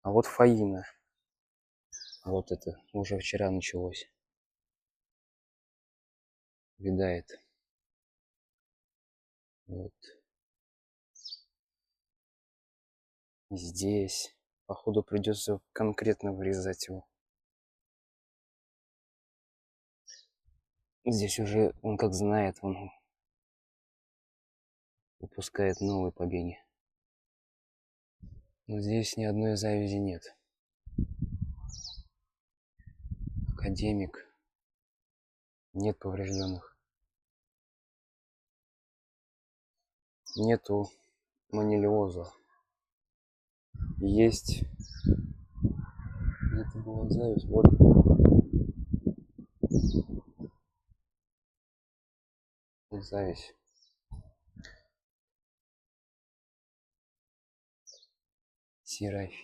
А вот Фаина. Вот это уже вчера началось. Видает. Вот. Здесь. Походу придется конкретно вырезать его. Здесь уже он как знает, он выпускает новые побеги. Но здесь ни одной завязи нет. Академик. Нет поврежденных. Нету манилиоза. Есть. Это была зависть. Вот. Зависть. Серафим.